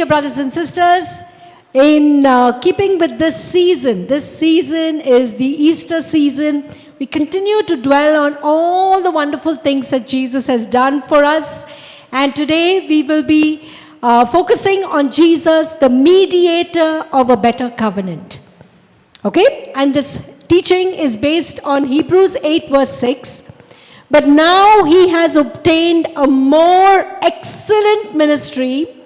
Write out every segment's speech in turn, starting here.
Dear brothers and sisters, in keeping with this season is the Easter season. We continue to dwell on all the wonderful things that Jesus has done for us. And today we will be focusing on Jesus, the mediator of a better covenant. Okay? And this teaching is based on Hebrews 8 verse 6. But now he has obtained a more excellent ministry,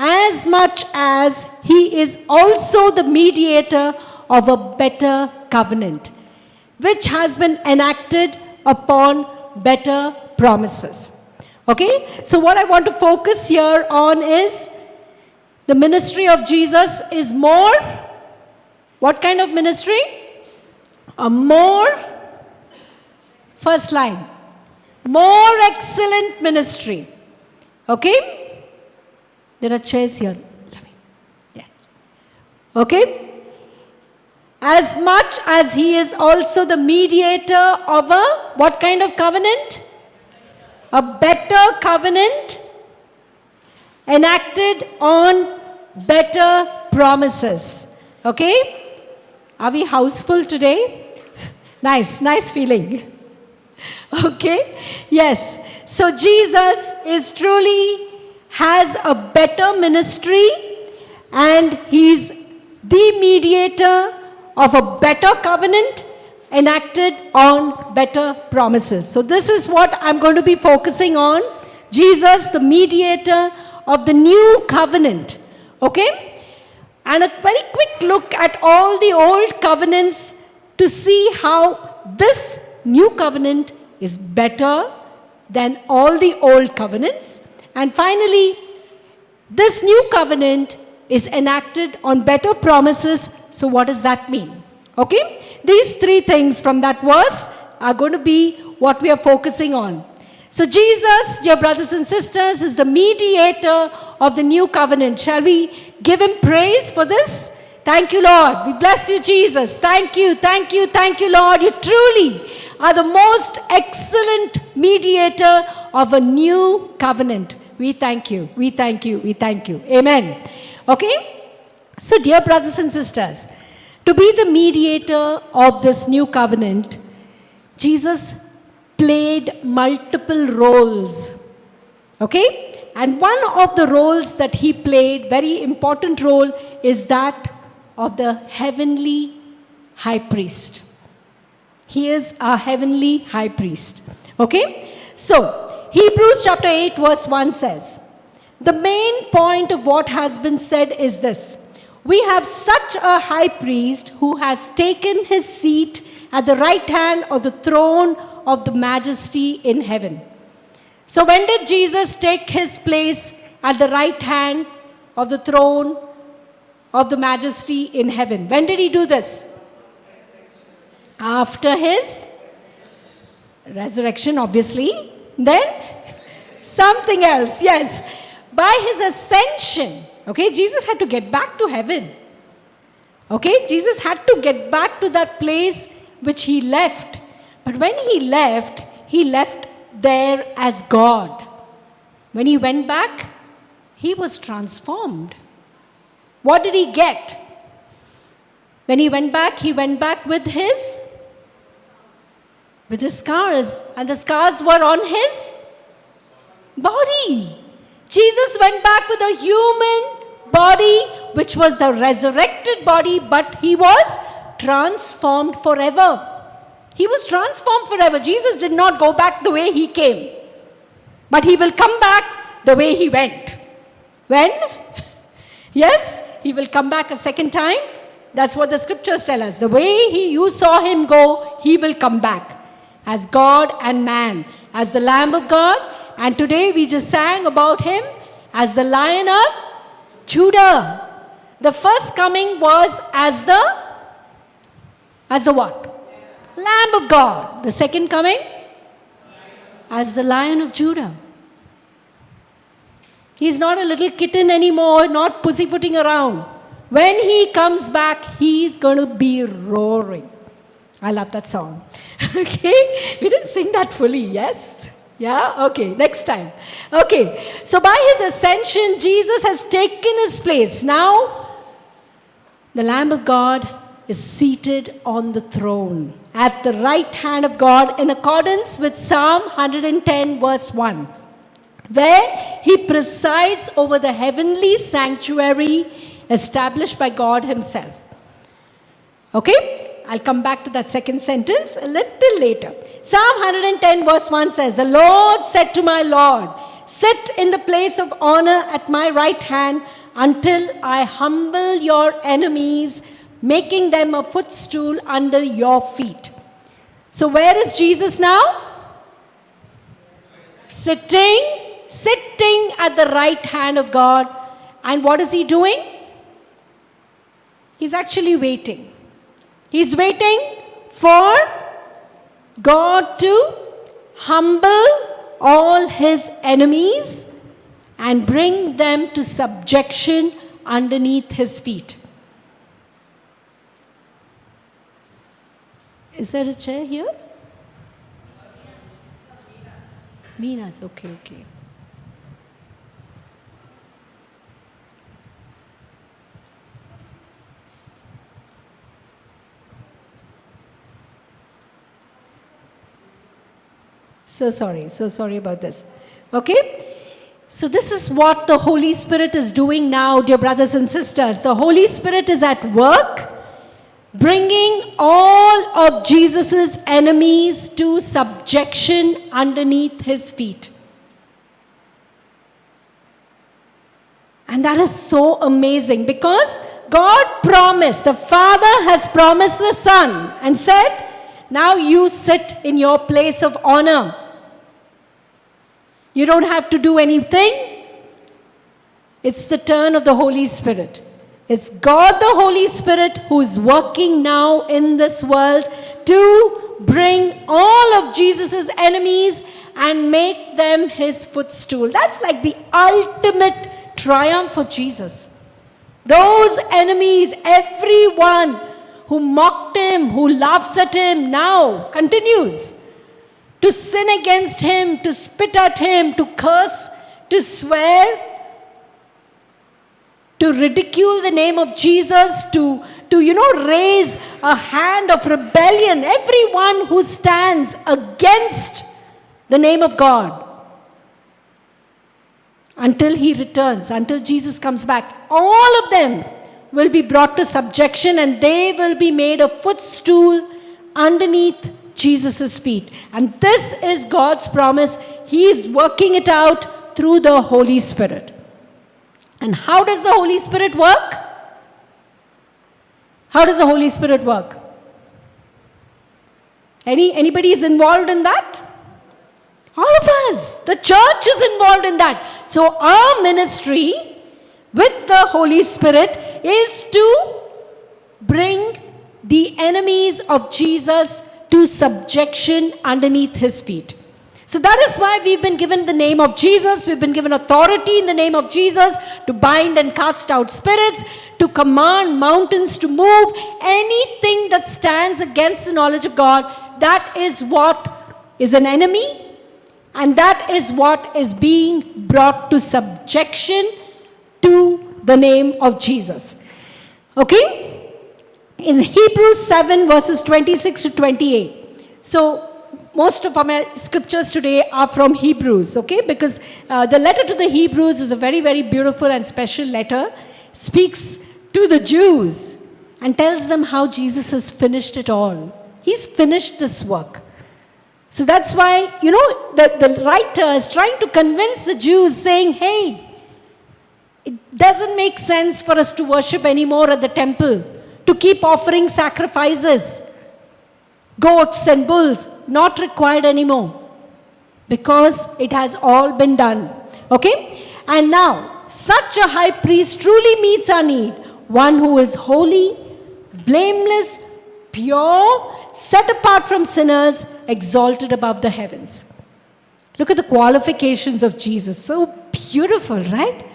as much as he is also the mediator of a better covenant, which has been enacted upon better promises. Okay? So what I want to focus here on is the ministry of Jesus is more. What kind of ministry? A more, first line, more excellent ministry. Okay? There are chairs here. Yeah. Okay? As much as he is also the mediator of a, what kind of covenant? A better covenant enacted on better promises. Okay? Are we houseful today? Nice feeling. Okay? Yes. So Jesus is truly has a better ministry, and he's the mediator of a better covenant enacted on better promises. So this is what I'm going to be focusing on. Jesus, the mediator of the new covenant. Okay? And a very quick look at all the old covenants to see how this new covenant is better than all the old covenants. And finally, this new covenant is enacted on better promises. So what does that mean? Okay? These three things from that verse are going to be what we are focusing on. So Jesus, dear brothers and sisters, is the mediator of the new covenant. Shall we give him praise for this? Thank you, Lord. We bless you, Jesus. Thank you, Lord. You truly are the most excellent mediator of a new covenant. We thank you. Amen. Okay? So, dear brothers and sisters, to be the mediator of this new covenant, Jesus played multiple roles. Okay? And one of the roles that he played, very important role, is that of the heavenly high priest. He is our heavenly high priest. Okay? So, Hebrews chapter 8 verse 1 says, the main point of what has been said is this: we have such a high priest who has taken his seat at the right hand of the throne of the majesty in heaven. So when did Jesus take his place at the right hand of the throne of the majesty in heaven? When did he do this? After his resurrection, obviously. Then something else, yes. By his ascension, okay, Jesus had to get back to heaven. Okay, Jesus had to get back to that place which he left. But when he left there as God. When he went back, he was transformed. What did he get? When he went back with his scars. And the scars were on his body. Jesus went back with a human body, which was a resurrected body, but he was transformed forever. He was transformed forever. Jesus did not go back the way he came, but he will come back the way he went. When? Yes, he will come back a second time. That's what the scriptures tell us. The way you saw him go, he will come back as God and man, as the Lamb of God. And today we just sang about him as the Lion of Judah. The first coming was as the what? Lamb of God. The second coming as the Lion of Judah. He's not a little kitten anymore, not pussyfooting around. When he comes back, he's going to be roaring. I love that song. Okay? We didn't sing that fully, yes? Yeah, okay, next time. Okay, so by his ascension, Jesus has taken his place. Now, the Lamb of God is seated on the throne at the right hand of God in accordance with Psalm 110, verse 1, where he presides over the heavenly sanctuary established by God himself. Okay? I'll come back to that second sentence a little later. Psalm 110 verse 1 says, "The Lord said to my Lord, sit in the place of honor at my right hand until I humble your enemies, making them a footstool under your feet." So where is Jesus now? Sitting at the right hand of God. And what is he doing? He's actually waiting. He's waiting for God to humble all his enemies and bring them to subjection underneath his feet. Is there a chair here? Meena's, okay. So sorry about this. Okay? So this is what the Holy Spirit is doing now, dear brothers and sisters. The Holy Spirit is at work, bringing all of Jesus' enemies to subjection underneath his feet. And that is so amazing because God promised, the Father has promised the Son and said, now you sit in your place of honor. You don't have to do anything. It's the turn of the Holy Spirit. It's God the Holy Spirit who is working now in this world to bring all of Jesus' enemies and make them his footstool. That's like the ultimate triumph for Jesus. Those enemies, everyone who mocked him, who laughs at him, now continues to sin against him, to spit at him, to curse, to swear, to ridicule the name of Jesus, to raise a hand of rebellion. Everyone who stands against the name of God until he returns, until Jesus comes back, all of them will be brought to subjection and they will be made a footstool underneath Jesus' feet. And this is God's promise. He is working it out through the Holy Spirit. And how does the Holy Spirit work? How does the Holy Spirit work? Anybody is involved in that? All of us. The church is involved in that. So our ministry with the Holy Spirit is to bring the enemies of Jesus to subjection underneath his feet. So that is why we've been given the name of Jesus. We've been given authority in the name of Jesus to bind and cast out spirits, to command mountains to move. Anything that stands against the knowledge of God, that is what is an enemy, and that is what is being brought to subjection to the name of Jesus. Okay? In Hebrews 7 verses 26 to 28. So most of our scriptures today are from Hebrews, okay? Because the letter to the Hebrews is a very, very beautiful and special letter. Speaks to the Jews and tells them how Jesus has finished it all. He's finished this work. So that's why, the writer is trying to convince the Jews saying, hey, it doesn't make sense for us to worship anymore at the temple, to keep offering sacrifices. Goats and bulls, not required anymore. Because it has all been done. Okay? And now, such a high priest truly meets our need. One who is holy, blameless, pure, set apart from sinners, exalted above the heavens. Look at the qualifications of Jesus. So beautiful, right?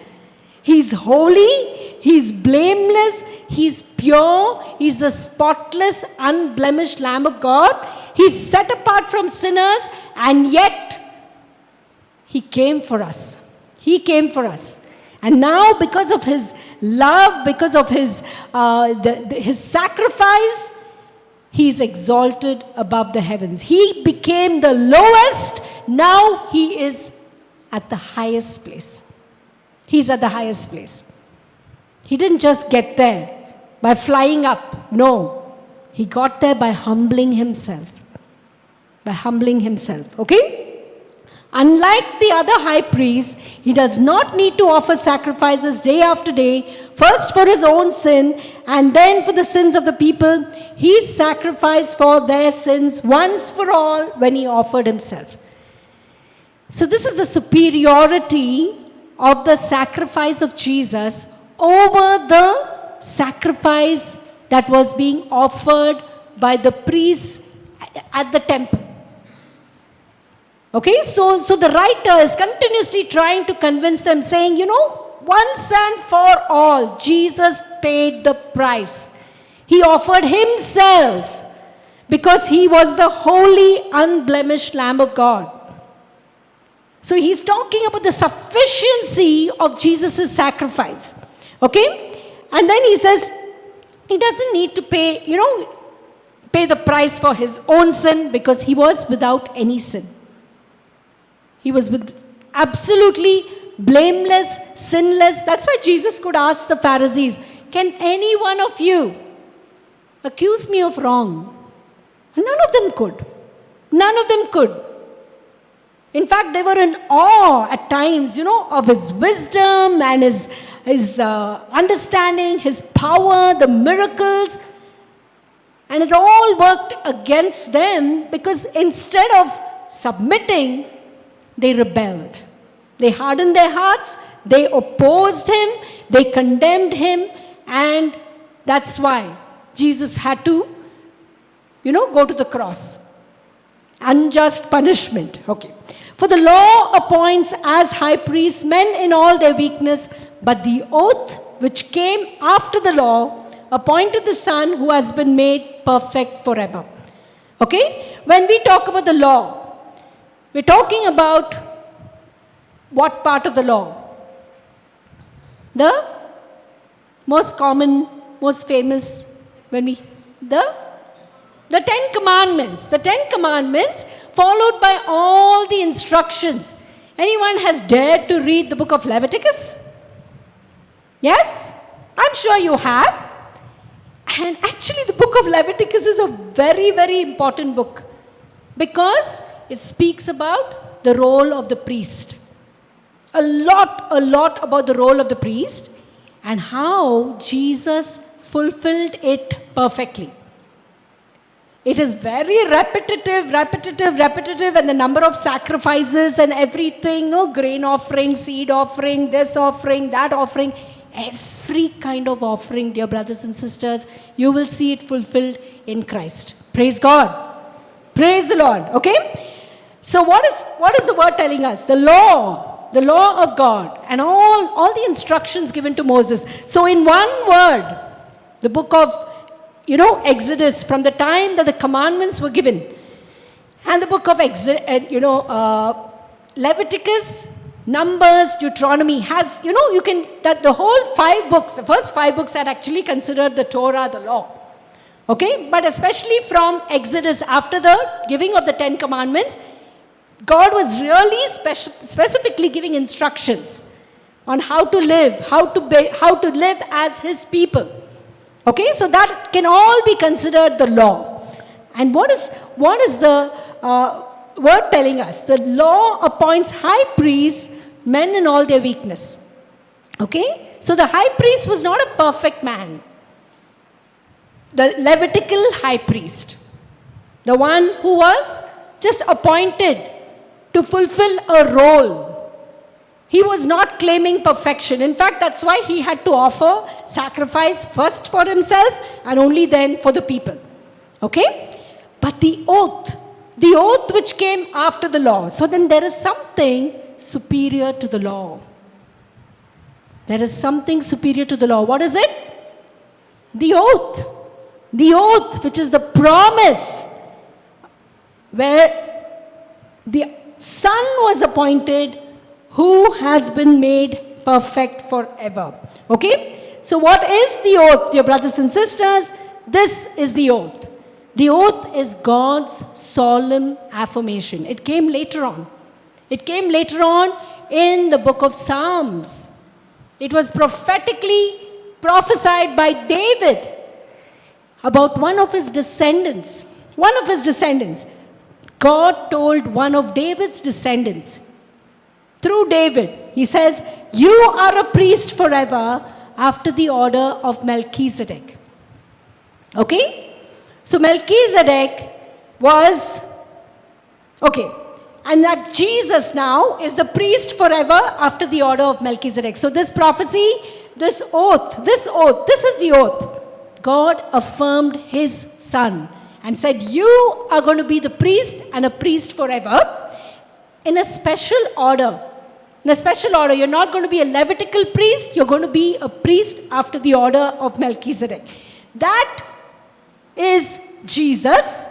He's holy, he's blameless, he's pure, he's the spotless, unblemished Lamb of God. He's set apart from sinners, and yet He came for us. He came for us. And now, because of his love, because of his sacrifice, he is exalted above the heavens. He became the lowest. Now he is at the highest place. He's at the highest place. He didn't just get there by flying up. No. He got there by humbling himself. By humbling himself. Okay? Unlike the other high priests, he does not need to offer sacrifices day after day, first for his own sin and then for the sins of the people. He sacrificed for their sins once for all when he offered himself. So this is the superiority of the sacrifice of Jesus over the sacrifice that was being offered by the priests at the temple. Okay, so the writer is continuously trying to convince them, saying, once and for all, Jesus paid the price. He offered himself because he was the holy, unblemished Lamb of God. So he's talking about the sufficiency of Jesus' sacrifice. Okay, and then he says, he doesn't need to pay the price for his own sin because he was without any sin. He was absolutely blameless, sinless. That's why Jesus could ask the Pharisees, can any one of you accuse me of wrong? And none of them could. None of them could. In fact, they were in awe at times, of his wisdom and his understanding, his power, the miracles. And it all worked against them because instead of submitting, they rebelled. They hardened their hearts. They opposed him. They condemned him. And that's why Jesus had to, go to the cross. Unjust punishment. Okay. For the law appoints as high priests men in all their weakness, but the oath which came after the law appointed the Son who has been made perfect forever. Okay? When we talk about the law, we're talking about what part of the law? The most common, most famous, the Ten Commandments. The Ten Commandments followed by all the instructions. Anyone has dared to read the book of Leviticus? Yes? I'm sure you have. And actually the book of Leviticus is a very, very important book because it speaks about the role of the priest. A lot about the role of the priest and how Jesus fulfilled it perfectly. It is very repetitive, and the number of sacrifices and everything, grain offering, seed offering, this offering, that offering, every kind of offering, dear brothers and sisters, you will see it fulfilled in Christ. Praise God. Praise the Lord. Okay? So what is the word telling us? The law of God and all the instructions given to Moses. So in one word, the book of Exodus, from the time that the commandments were given, and the book of Leviticus, Numbers, Deuteronomy has, the whole 5 books, the first 5 books are actually considered the Torah, the law. Okay, but especially from Exodus, after the giving of the 10 Commandments, God was really specifically giving instructions on how to live, how to live as His people. Okay, so that can all be considered the law. And what is the word telling us? The law appoints high priests, men in all their weakness. Okay, so the high priest was not a perfect man. The Levitical high priest, the one who was just appointed to fulfill a role. He was not claiming perfection. In fact, that's why he had to offer sacrifice first for himself and only then for the people. Okay? But the oath which came after the law. So then there is something superior to the law. There is something superior to the law. What is it? The oath. The oath, which is the promise where the Son was appointed who has been made perfect forever. Okay? So what is the oath, dear brothers and sisters? This is the oath. The oath is God's solemn affirmation. It came later on. It came later on in the book of Psalms. It was prophetically prophesied by David about one of his descendants. One of his descendants. God told one of David's descendants, through David, he says, you are a priest forever after the order of Melchizedek. Okay? So Melchizedek was, okay, and that Jesus now is the priest forever after the order of Melchizedek. So this prophecy, this oath, this is the oath. God affirmed his son and said, you are going to be the priest and a priest forever in a special order. In a special order. You're not going to be a Levitical priest. You're going to be a priest after the order of Melchizedek. That is Jesus.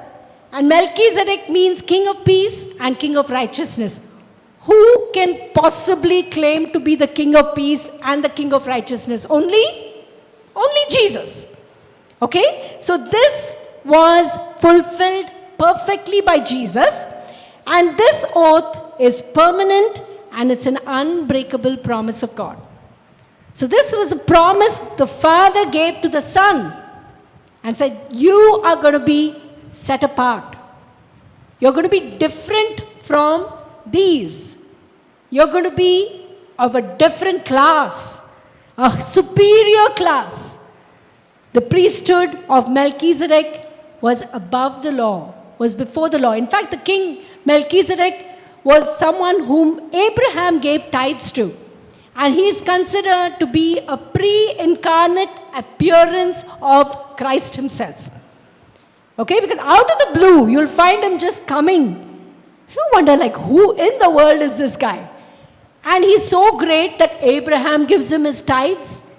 And Melchizedek means king of peace and king of righteousness. Who can possibly claim to be the king of peace and the king of righteousness? Only Jesus. Okay? So this was fulfilled perfectly by Jesus. And this oath is permanent and it's an unbreakable promise of God. So this was a promise the Father gave to the Son and said, you are going to be set apart. You're going to be different from these. You're going to be of a different class, a superior class. The priesthood of Melchizedek was above the law, was before the law. In fact, the king Melchizedek was someone whom Abraham gave tithes to. And he is considered to be a pre-incarnate appearance of Christ himself. Okay, because out of the blue, you'll find him just coming. You wonder, like, who in the world is this guy? And he's so great that Abraham gives him his tithes.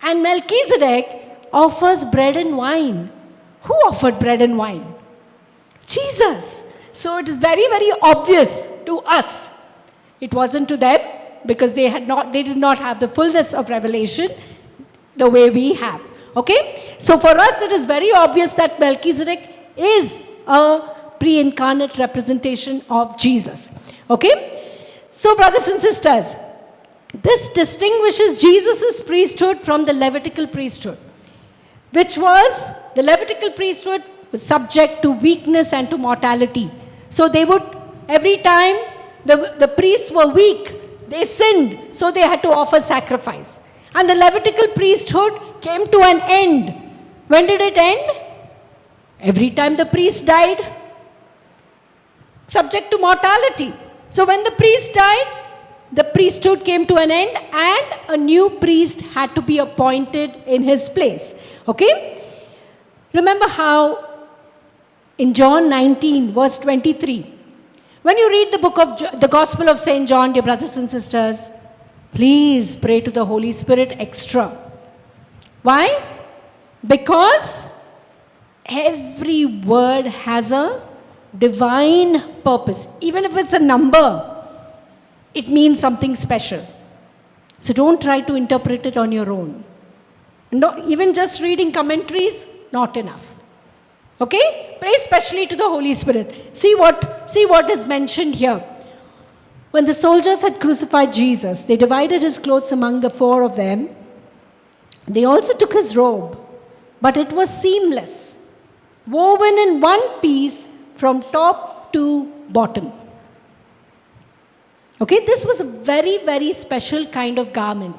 And Melchizedek offers bread and wine. Who offered bread and wine? Jesus. So it is very, very obvious to us. It wasn't to them because they did not have the fullness of revelation the way we have. Okay? So for us it is very obvious that Melchizedek is a pre-incarnate representation of Jesus. Okay? So brothers and sisters, this distinguishes Jesus' priesthood from the Levitical priesthood, which was, the Levitical priesthood was subject to weakness and to mortality. So they would, every time the priests were weak, they sinned, so they had to offer sacrifice. And the Levitical priesthood came to an end. When did it end? Every time the priest died, subject to mortality. So when the priest died, the priesthood came to an end and a new priest had to be appointed in his place. Okay? Remember how in John 19, verse 23, when you read the book of the Gospel of St. John, dear brothers and sisters, please pray to the Holy Spirit extra. Why? Because every word has a divine purpose. Even if it's a number, it means something special. So don't try to interpret it on your own. No, even just reading commentaries, not enough. Okay? Pray specially to the Holy Spirit. See what is mentioned here. When the soldiers had crucified Jesus, they divided his clothes among the four of them. They also took his robe, but it was seamless, woven in one piece from top to bottom. Okay, this was a very, very special kind of garment.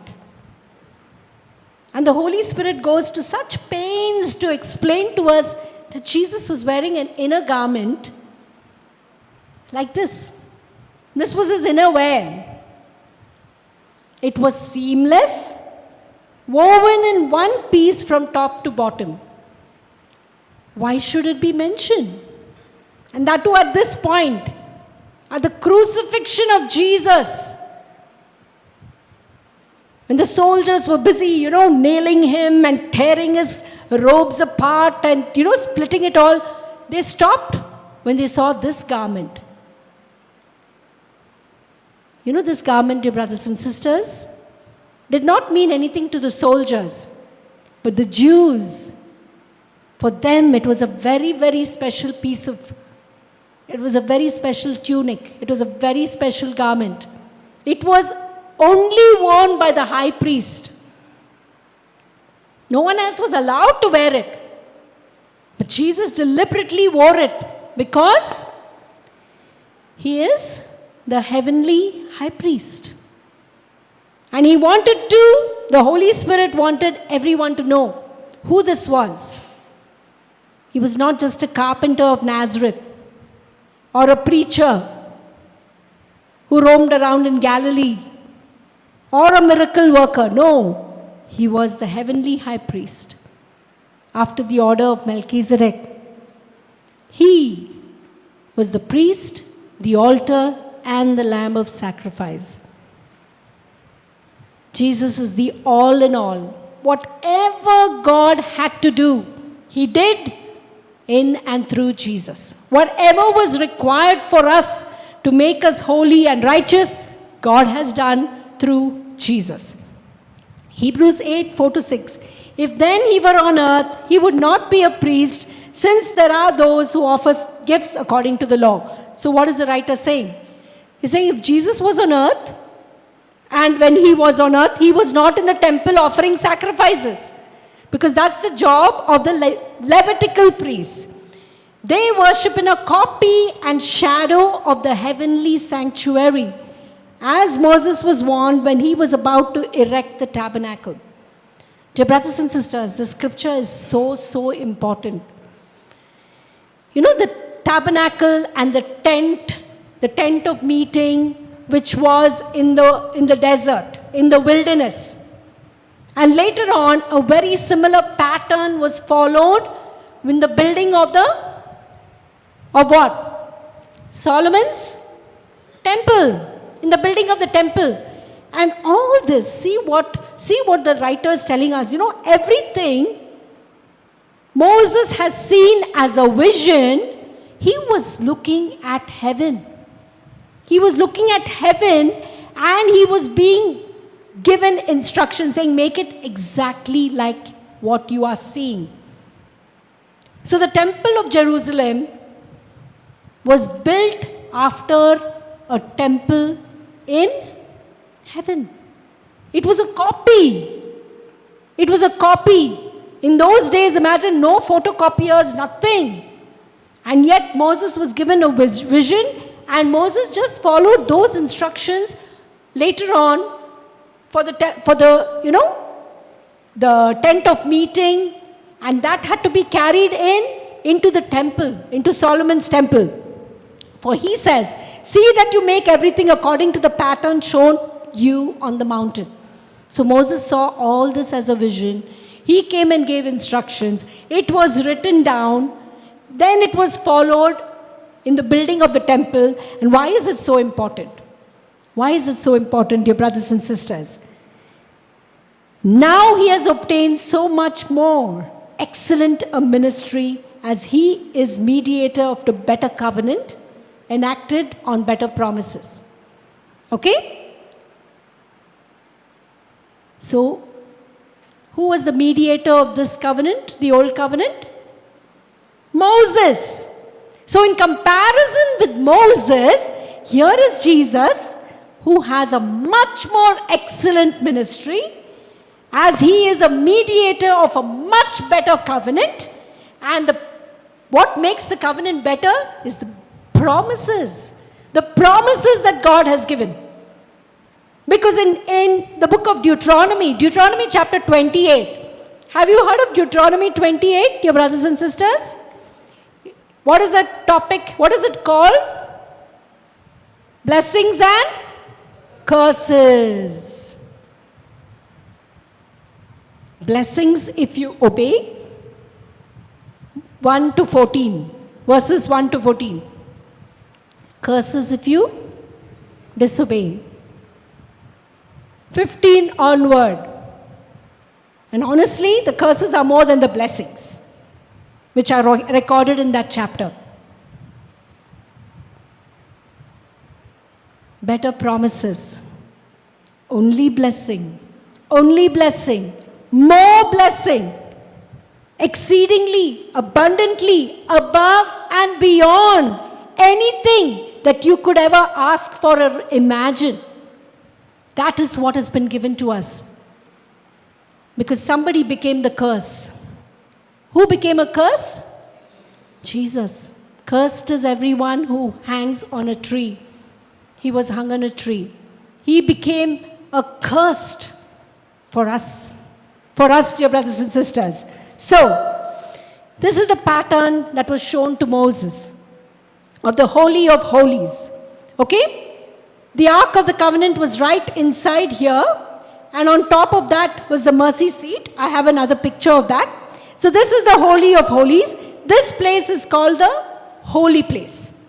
And the Holy Spirit goes to such pains to explain to us that Jesus was wearing an inner garment like this. This was his inner wear. It was seamless, woven in one piece from top to bottom. Why should it be mentioned? And that too at this point, at the crucifixion of Jesus. When the soldiers were busy, nailing him and tearing his robes apart and, splitting it all, they stopped when they saw this garment. You know, this garment, dear brothers and sisters, did not mean anything to the soldiers, but the Jews, for them it was a very, very special it was a very special tunic. It was a very special garment. It was only worn by the high priest. No one else was allowed to wear it. But Jesus deliberately wore it because he is the heavenly high priest. And the Holy Spirit wanted everyone to know who this was. He was not just a carpenter of Nazareth or a preacher who roamed around in Galilee or a miracle worker. No, he was the heavenly high priest after the order of Melchizedek. He was the priest, the altar, and the lamb of sacrifice. Jesus is the all in all. Whatever God had to do, he did in and through Jesus. Whatever was required for us to make us holy and righteous, God has done through Jesus. Hebrews 8, 4-6. If then he were on earth, he would not be a priest, since there are those who offer gifts according to the law. So what is the writer saying? He's saying if Jesus was on earth, and when he was on earth, he was not in the temple offering sacrifices. Because that's the job of the Levitical priests. They worship in a copy and shadow of the heavenly sanctuary, as Moses was warned when he was about to erect the tabernacle. Dear brothers and sisters, the scripture is so important. You know, the tabernacle and the tent of meeting, which was in the desert, in the wilderness. And later on, a very similar pattern was followed in the building of what? Solomon's temple. In the building of the temple. And all this, see what the writer is telling us. You know, everything Moses has seen as a vision, he was looking at heaven. He was looking at heaven and he was being given instructions saying, make it exactly like what you are seeing. So the temple of Jerusalem was built after a temple in heaven. It was a copy. It was a copy. In those days, imagine no photocopiers, nothing. And yet Moses was given a vision, and Moses just followed those instructions later on for the tent of meeting, and that had to be carried into the temple, into Solomon's temple. For he says, see that you make everything according to the pattern shown you on the mountain. So Moses saw all this as a vision. He came and gave instructions. It was written down. Then it was followed in the building of the temple. And why is it so important? Why is it so important, dear brothers and sisters? Now he has obtained so much more excellent a ministry, as he is mediator of the better covenant, enacted on better promises. Okay? So, who was the mediator of this covenant, the old covenant? Moses. So in comparison with Moses, here is Jesus, who has a much more excellent ministry, as he is a mediator of a much better covenant. And what makes the covenant better is the promises that God has given. Because in the book of Deuteronomy chapter 28, have you heard of Deuteronomy 28, dear brothers and sisters? What is that topic? What is it called? Blessings and curses. Blessings if you obey, 1 to 14, verses 1 to 14. Curses if you disobey. 15 onward. And honestly, the curses are more than the blessings, which are recorded in that chapter. better promises, only blessing, more blessing, exceedingly, abundantly, above and beyond anything that you could ever ask for or imagine. That is what has been given to us. Because somebody became the curse. Who became a curse? Jesus. Cursed is everyone who hangs on a tree. He was hung on a tree. He became accursed for us. For us, dear brothers and sisters. So, this is the pattern that was shown to Moses of the Holy of Holies. Okay? The Ark of the Covenant was right inside here, and on top of that was the mercy seat. I have another picture of that. So this is the Holy of Holies. This place is called the Holy Place.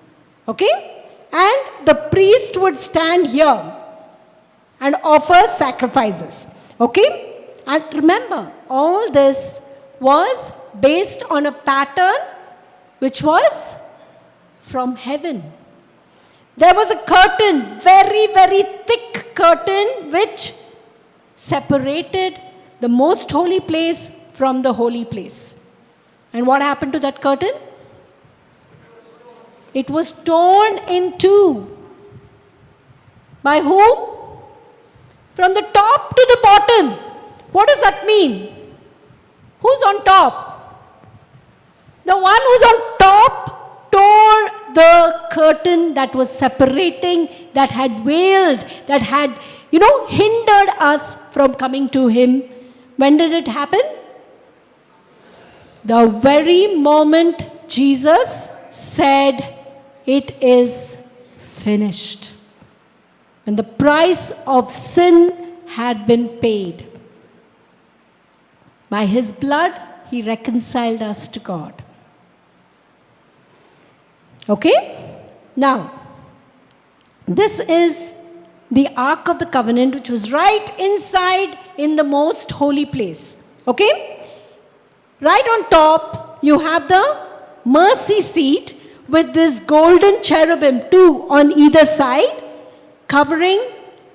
Okay? And the priest would stand here and offer sacrifices. Okay? And remember, all this was based on a pattern which was from heaven. There was a curtain, very, very thick curtain, which separated the most holy place from the holy place. And what happened to that curtain? It was torn in two. By whom? From the top to the bottom. What does that mean? Who's on top? The one who's on top tore the curtain that was separating, that had veiled, that had, hindered us from coming to Him. When did it happen? The very moment Jesus said, "It is finished." When the price of sin had been paid. By His blood, He reconciled us to God. Okay? Now, this is the Ark of the Covenant, which was right inside in the most holy place. Okay? Right on top, you have the mercy seat with this golden cherubim, two on either side, covering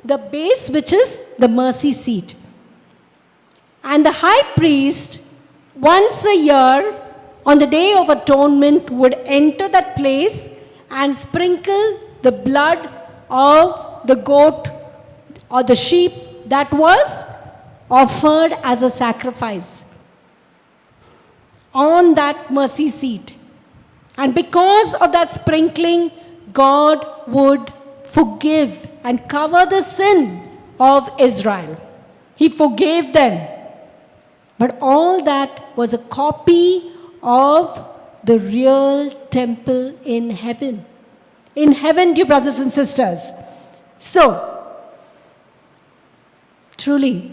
the base, which is the mercy seat. And the high priest, once a year, on the Day of Atonement, would enter that place and sprinkle the blood of the goat or the sheep that was offered as a sacrifice on that mercy seat. And because of that sprinkling, God would forgive and cover the sin of Israel. He forgave them. But all that was a copy of the real temple in heaven. In heaven, dear brothers and sisters. So, truly,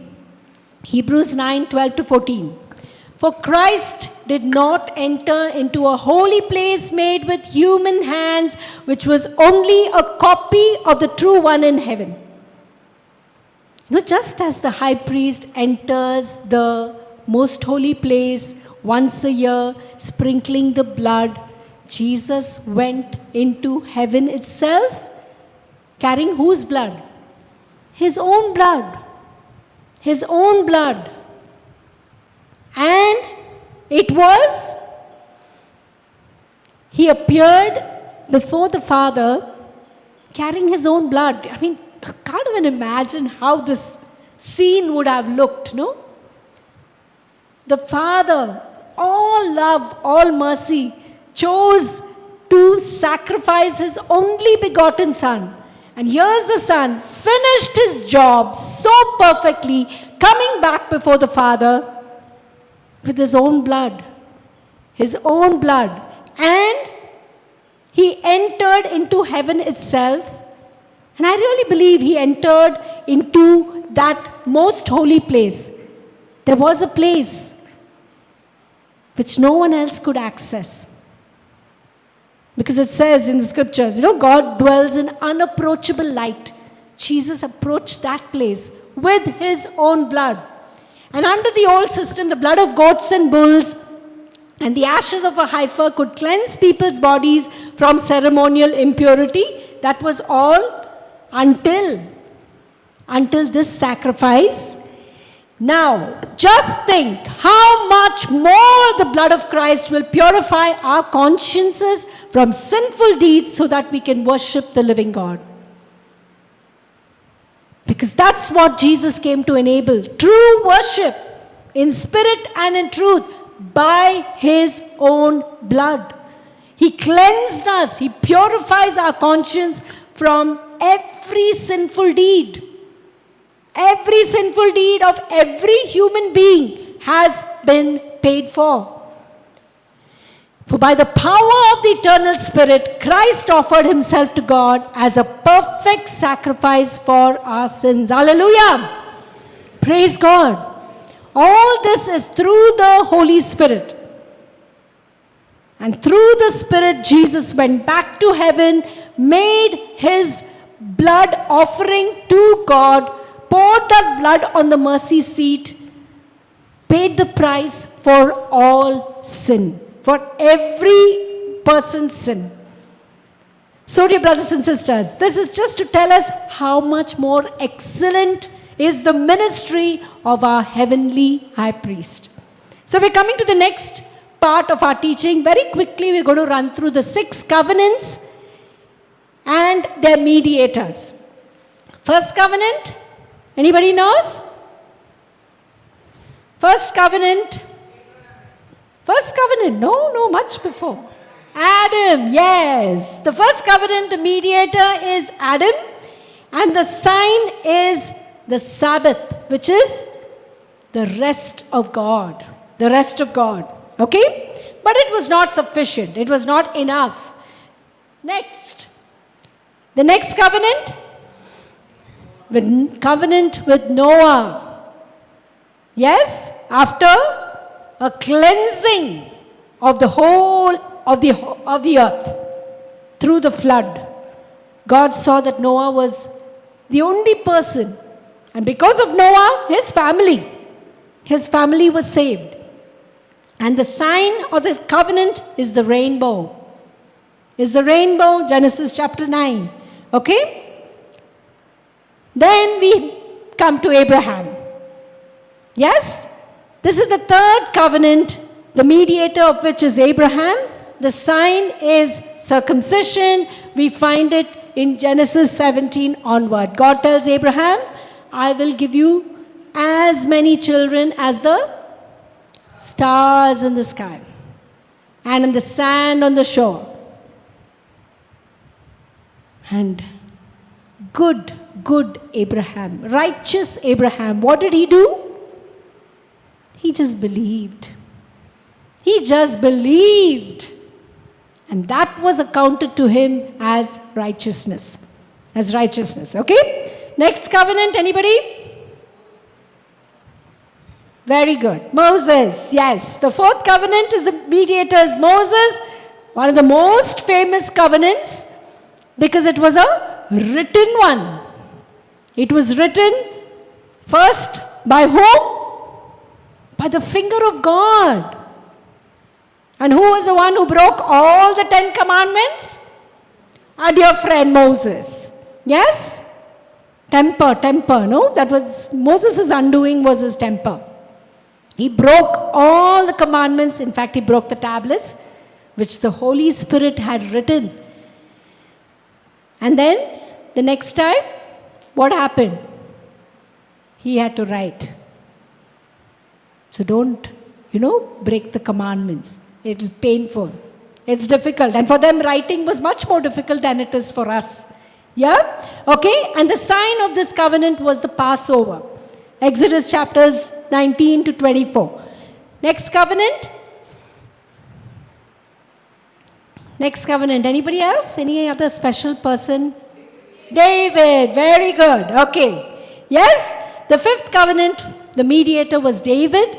Hebrews 9:12-14. For Christ did not enter into a holy place made with human hands, which was only a copy of the true one in heaven. Just as the high priest enters the most holy place once a year, sprinkling the blood, Jesus went into heaven itself, carrying whose blood? His own blood. His own blood. And He appeared before the Father carrying His own blood. I mean, I can't even imagine how this scene would have looked, no? The Father, all love, all mercy, chose to sacrifice His only begotten Son. And here's the Son, finished His job so perfectly, coming back before the Father with His own blood. His own blood. And He entered into heaven itself. And I really believe He entered into that most holy place. There was a place which no one else could access. Because it says in the scriptures, God dwells in unapproachable light. Jesus approached that place with His own blood. And under the old system, the blood of goats and bulls and the ashes of a heifer could cleanse people's bodies from ceremonial impurity. That was all until this sacrifice. Now, just think how much more the blood of Christ will purify our consciences from sinful deeds so that we can worship the living God. Because that's what Jesus came to enable. True worship in spirit and in truth by His own blood. He cleansed us. He purifies our conscience from every sinful deed. Every sinful deed of every human being has been paid for. For by the power of the eternal Spirit, Christ offered Himself to God as a perfect sacrifice for our sins. Hallelujah! Praise God. All this is through the Holy Spirit. And through the Spirit, Jesus went back to heaven, made His blood offering to God, poured that blood on the mercy seat, paid the price for all sin, for every person's sin. So, dear brothers and sisters, this is just to tell us how much more excellent is the ministry of our heavenly high priest. So, we're coming to the next part of our teaching. Very quickly, we're going to run through the 6 covenants and their mediators. First covenant, anybody knows? First covenant, no, much before. Adam, yes. The first covenant, the mediator is Adam, and the sign is the Sabbath, which is the rest of God. The rest of God. Okay? But it was not sufficient. It was not enough. Next. The next covenant? Covenant with Noah. Yes? After a cleansing of the whole of the earth through the flood, God saw that Noah was the only person. And because of Noah, his family was saved. And the sign of the covenant is the rainbow. Genesis chapter 9. Okay? Then we come to Abraham. Yes? This is the third covenant, the mediator of which is Abraham. The sign is circumcision. We find it in Genesis 17 onward. God tells Abraham, I will give you as many children as the stars in the sky and in the sand on the shore. And good Abraham, righteous Abraham, what did he do? He just believed. And that was accounted to him as righteousness. Okay? Next covenant, anybody? Very good. Moses, yes. The fourth covenant is the mediator is Moses. One of the most famous covenants because it was a written one. It was written first by whom? By the finger of God. And who was the one who broke all the 10 commandments? Our dear friend Moses. Yes? Temper, no? That was Moses' undoing was his temper. He broke all the commandments. In fact, he broke the tablets, which the Holy Spirit had written. And then, the next time, what happened? He had to write. So don't, break the commandments. It's painful. It's difficult. And for them, writing was much more difficult than it is for us. Yeah? Okay? And the sign of this covenant was the Passover. Exodus chapters 19 to 24. Next covenant. Anybody else? Any other special person? David. Very good. Okay. Yes? The fifth covenant, the mediator was David.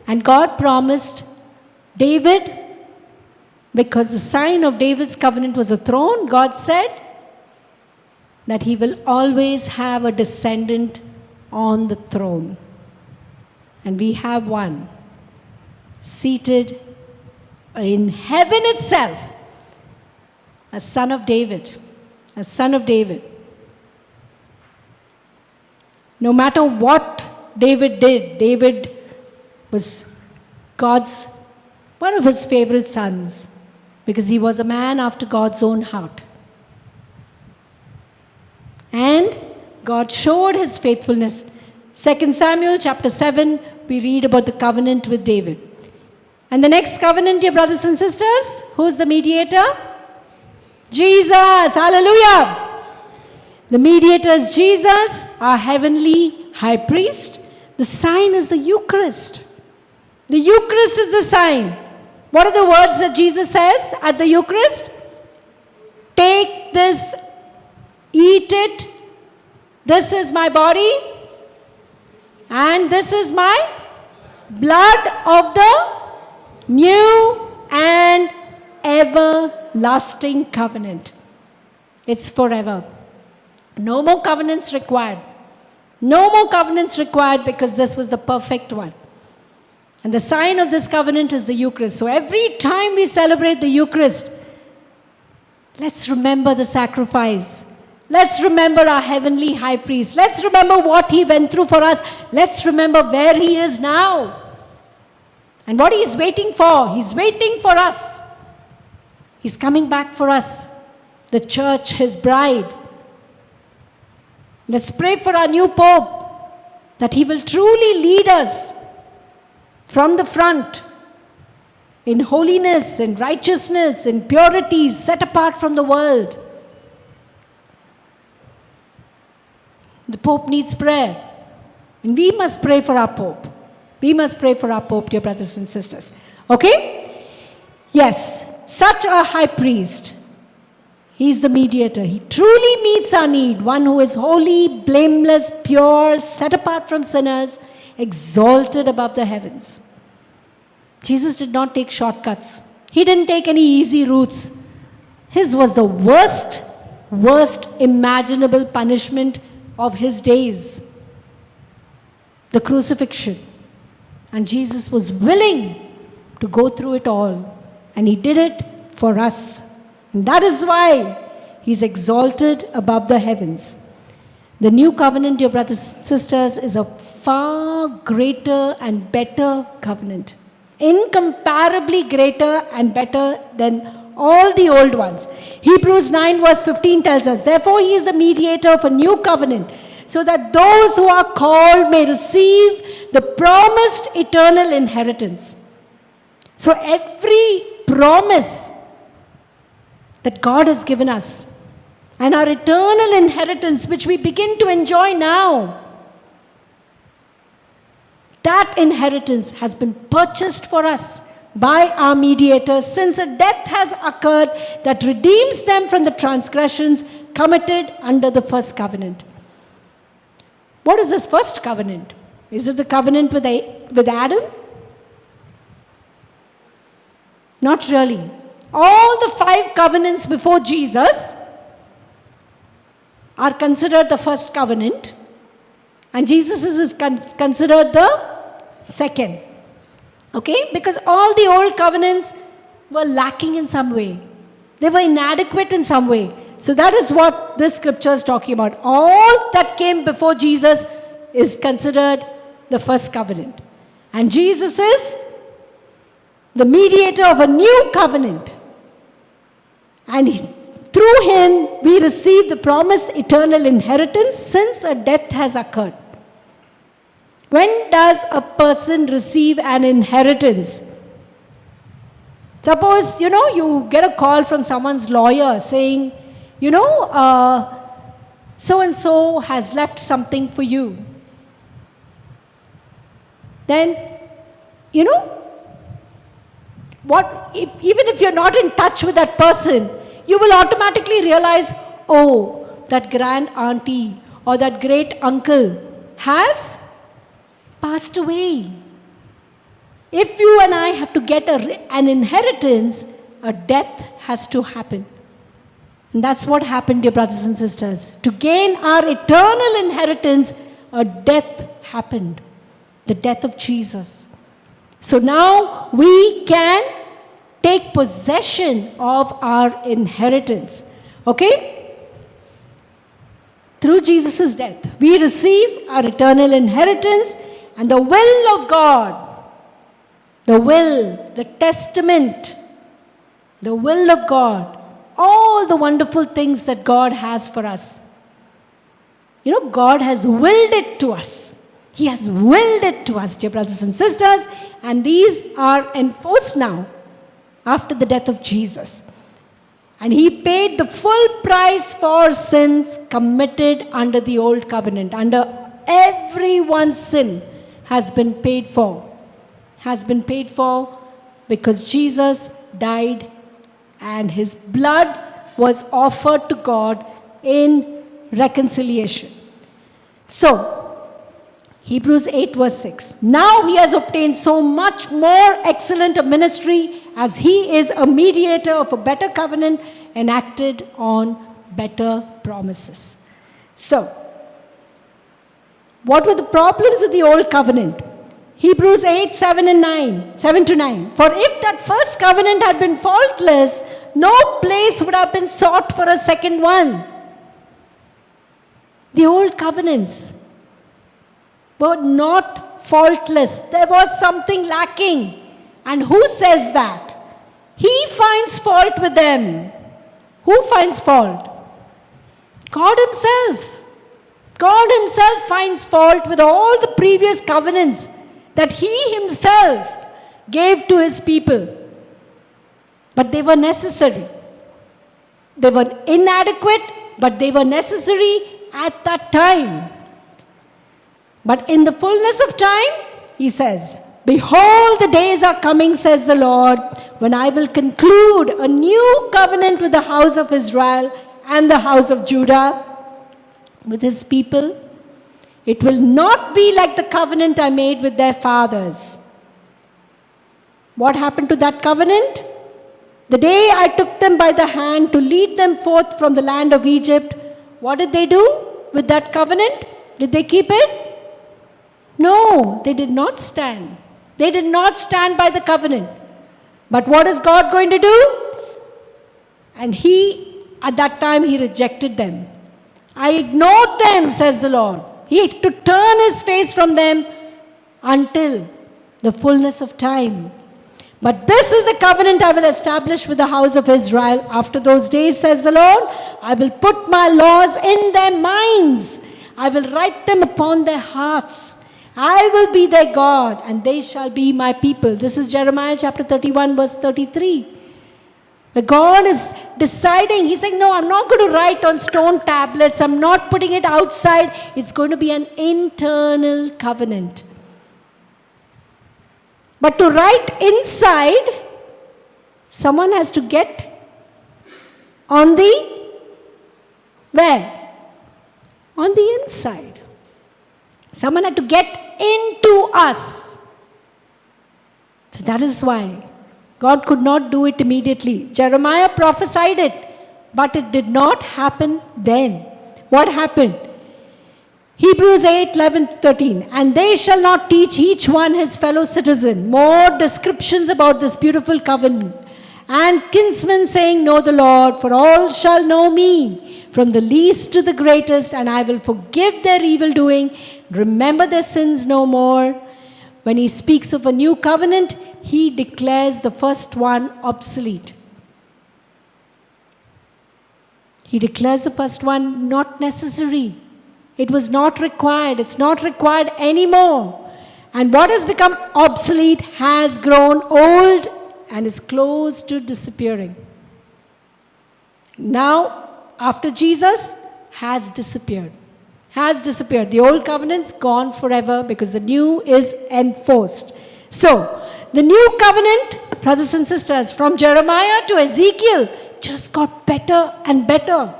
And God promised David, because the sign of David's covenant was a throne, God said that he will always have a descendant on the throne. And we have one seated in heaven itself, a son of David. No matter what David did, David was one of his favorite sons, because he was a man after God's own heart. And God showed his faithfulness. 2 Samuel chapter 7, we read about the covenant with David. And the next covenant, dear brothers and sisters, who's the mediator? Jesus. Hallelujah. The mediator is Jesus, our heavenly high priest. The sign is the Eucharist. The Eucharist is the sign. What are the words that Jesus says at the Eucharist? Take this, eat it. This is my body, and this is my blood of the new and everlasting covenant. It's forever. No more covenants required. No more covenants required, because this was the perfect one. And the sign of this covenant is the Eucharist. So every time we celebrate the Eucharist, let's remember the sacrifice. Let's remember our heavenly high priest. Let's remember what he went through for us. Let's remember where he is now. And what he is waiting for. He's waiting for us. He's coming back for us. The church, his bride. Let's pray for our new Pope, that he will truly lead us from the front in holiness, in righteousness, in purity, set apart from the world. The Pope needs prayer. And we must pray for our Pope. We must pray for our Pope, dear brothers and sisters. Okay? Yes, such a high priest. He's the mediator. He truly meets our need. One who is holy, blameless, pure, set apart from sinners, exalted above the heavens. Jesus did not take shortcuts. He didn't take any easy routes. His was the worst imaginable punishment of his days. The crucifixion. And Jesus was willing to go through it all. And he did it for us. And that is why he's exalted above the heavens. The new covenant, dear brothers and sisters, is a far greater and better covenant. Incomparably greater and better than all the old ones. Hebrews 9 verse 15 tells us, therefore he is the mediator of a new covenant, so that those who are called may receive the promised eternal inheritance. So every promise that God has given us, and our eternal inheritance which we begin to enjoy now, that inheritance has been purchased for us by our mediator, since a death has occurred that redeems them from the transgressions committed under the first covenant. What is this first covenant? Is it the covenant with Adam? Not really. All the 5 covenants before Jesus are considered the first covenant, and Jesus is considered the second. Okay? Because all the old covenants were lacking in some way. They were inadequate in some way. So that is what this scripture is talking about. All that came before Jesus is considered the first covenant. And Jesus is the mediator of a new covenant. And through him we receive the promised eternal inheritance, since a death has occurred. When does a person receive an inheritance? Suppose, you get a call from someone's lawyer saying, so-and-so has left something for you. Then, even if you're not in touch with that person, you will automatically realize, oh, that grand auntie or that great uncle has passed away. If you and I have to get an inheritance, a death has to happen. And that's what happened, dear brothers and sisters. To gain our eternal inheritance, a death happened. The death of Jesus. So now we can take possession of our inheritance. Okay? through Jesus' death, we receive our eternal inheritance and the will of God. The will, the testament, the will of God, all the wonderful things that God has for us. You know, God has willed it to us. He has willed it to us, dear brothers and sisters, and these are enforced now after the death of Jesus. And He paid the full price for sins committed under the old covenant. Under everyone's sin has been paid for. Has been paid for because Jesus died and His blood was offered to God in reconciliation. So, Hebrews 8 verse 6. Now He has obtained so much more excellent a ministry as He is a mediator of a better covenant enacted on better promises. So, what were the problems with the old covenant? Hebrews 8, 7 to 9. For if that first covenant had been faultless, no place would have been sought for a second one. The old covenants were not faultless. There was something lacking. And who says that? He finds fault with them. Who finds fault? God Himself. God Himself finds fault with all the previous covenants that He Himself gave to His people. But they were necessary. They were inadequate, but they were necessary at that time. But in the fullness of time, He says, behold, the days are coming, says the Lord, when I will conclude a new covenant with the house of Israel and the house of Judah, with His people. It will not be like the covenant I made with their fathers. What happened to that covenant? The day I took them by the hand to lead them forth from the land of Egypt, what did they do with that covenant? Did they keep it? No, they did not stand. They did not stand by the covenant. But what is God going to do? And at that time, He rejected them. I ignored them, says the Lord. He had to turn His face from them until the fullness of time. But this is the covenant I will establish with the house of Israel. After those days, says the Lord, I will put my laws in their minds. I will write them upon their hearts. I will be their God, and they shall be my people. This is Jeremiah chapter 31, verse 33. Where God is deciding, He's saying, no, I'm not going to write on stone tablets. I'm not putting it outside. It's going to be an internal covenant. But to write inside, someone has to get on the, where? On the inside. Someone had to get into us. So that is why God could not do it immediately. Jeremiah prophesied it, but it did not happen then. What happened? Hebrews 8, 11, 13. And they shall not teach each one his fellow citizen. More descriptions about this beautiful covenant. And kinsmen saying, know the Lord, for all shall know me, from the least to the greatest, and I will forgive their evil doing, remember their sins no more. When He speaks of a new covenant, He declares the first one obsolete. He declares the first one not necessary. It was not required. It's not required anymore. And what has become obsolete has grown old and is close to disappearing. Now, after Jesus, has disappeared. Has disappeared. The old covenant's gone forever because the new is enforced. So, the new covenant, brothers and sisters, from Jeremiah to Ezekiel, just got better and better.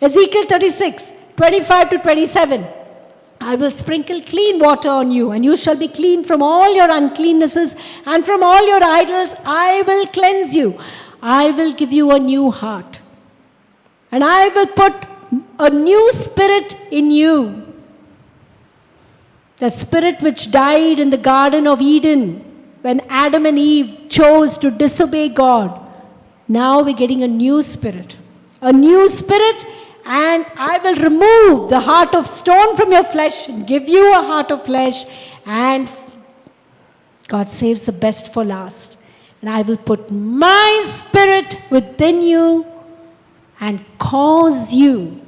Ezekiel 36, 25 to 27. I will sprinkle clean water on you, and you shall be clean from all your uncleannesses, and from all your idols I will cleanse you. I will give you a new heart, and I will put a new spirit in you. That spirit which died in the Garden of Eden when Adam and Eve chose to disobey God. Now we're getting a new spirit. A new spirit, and I will remove the heart of stone from your flesh and give you a heart of flesh. And God saves the best for last. And I will put my spirit within you and cause you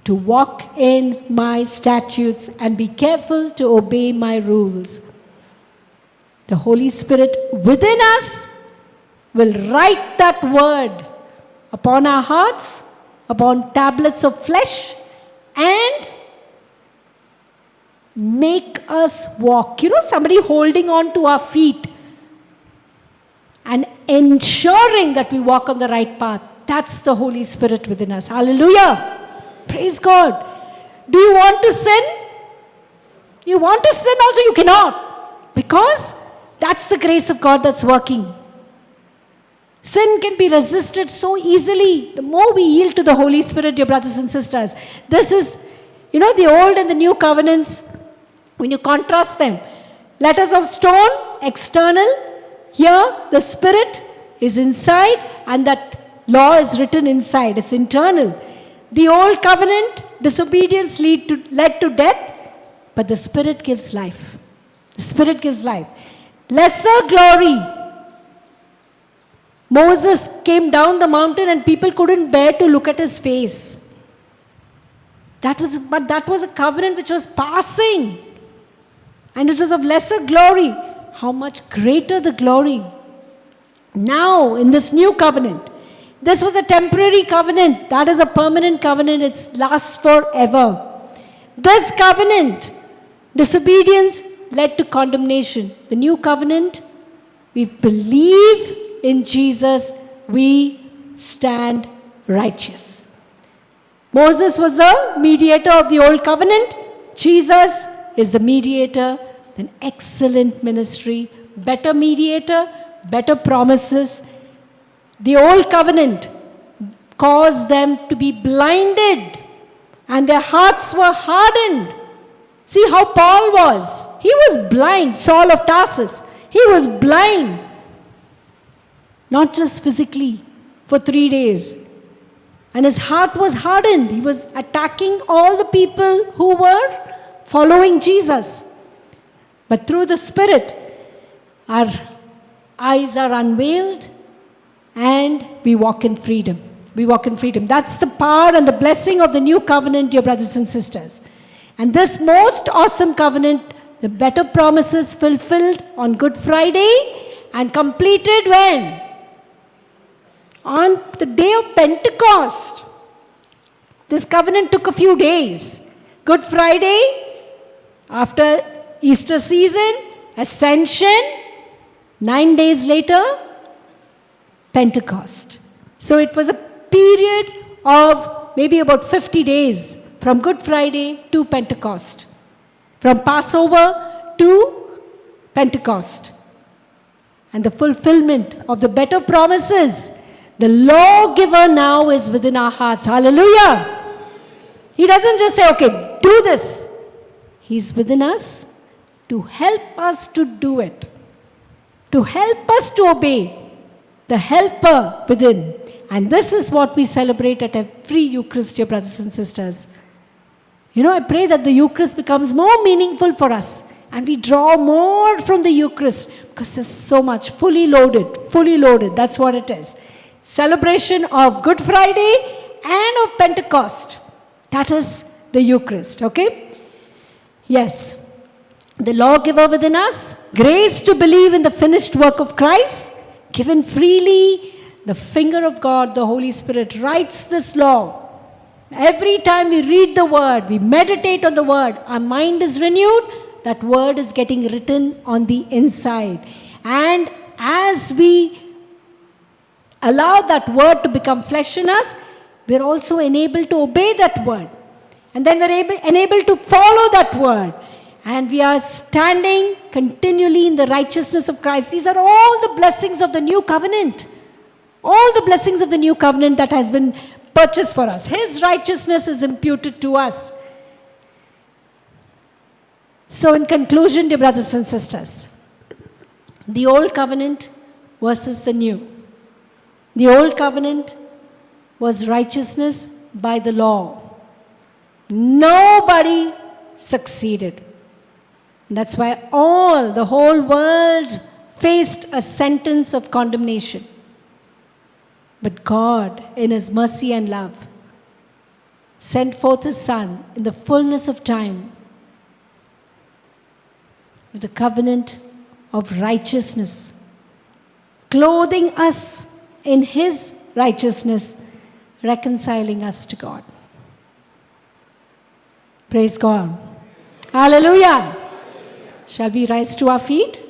to walk in my statutes and be careful to obey my rules. The Holy Spirit within us will write that word upon our hearts, upon tablets of flesh, and make us walk. You know, somebody holding on to our feet and ensuring that we walk on the right path. That's the Holy Spirit within us. Hallelujah. Praise God. Do you want to sin? You want to sin also, you cannot. Because that's the grace of God that's working. Sin can be resisted so easily. The more we yield to the Holy Spirit, dear brothers and sisters. This is, you know, the old and the new covenants. When you contrast them, letters of stone, external. Here, the Spirit is inside, and that law is written inside. It's internal. The old covenant, disobedience led to death, but the Spirit gives life. The Spirit gives life. Lesser glory. Moses came down the mountain and people couldn't bear to look at his face. That was a covenant which was passing. And it was of lesser glory. How much greater the glory. Now, in this new covenant, this was a temporary covenant. That is a permanent covenant. It lasts forever. This covenant, disobedience led to condemnation. The new covenant, we believe in Jesus, we stand righteous. Moses was the mediator of the old covenant. Jesus is the mediator. An excellent ministry, better mediator, better promises. The old covenant caused them to be blinded and their hearts were hardened. See how Paul was. He was blind. Saul of Tarsus. He was blind. Not just physically, for 3 days. And his heart was hardened. He was attacking all the people who were following Jesus. But through the Spirit, our eyes are unveiled and we walk in freedom. We walk in freedom. That's the power and the blessing of the new covenant, dear brothers and sisters. And this most awesome covenant, the better promises fulfilled on Good Friday and completed when? On the day of Pentecost. This covenant took a few days. Good Friday, after Easter season, Ascension, 9 days later, Pentecost. So it was a period of maybe about 50 days from Good Friday to Pentecost. From Passover to Pentecost. And the fulfillment of the better promises. The lawgiver now is within our hearts. Hallelujah. He doesn't just say, okay, do this. He's within us to help us to do it. To help us to obey. The helper within. And this is what we celebrate at every Eucharist, dear brothers and sisters. You know, I pray that the Eucharist becomes more meaningful for us. And we draw more from the Eucharist. Because there's so much. Fully loaded. Fully loaded. That's what it is. Celebration of Good Friday and of Pentecost. That is the Eucharist. Okay? Yes. The lawgiver within us. Grace to believe in the finished work of Christ. Given freely. The finger of God, the Holy Spirit, writes this law. Every time we read the word, we meditate on the word, our mind is renewed. That word is getting written on the inside. And as we allow that word to become flesh in us, we're also enabled to obey that word. And then we're enabled to follow that word. And we are standing continually in the righteousness of Christ. These are all the blessings of the new covenant. All the blessings of the new covenant that has been purchased for us. His righteousness is imputed to us. So in conclusion, dear brothers and sisters, the old covenant versus the new. The old covenant was righteousness by the law. Nobody succeeded. That's why the whole world faced a sentence of condemnation. But God, in His mercy and love, sent forth His Son in the fullness of time with the covenant of righteousness, clothing us in His righteousness, reconciling us to God. Praise God. Hallelujah. Shall we rise to our feet?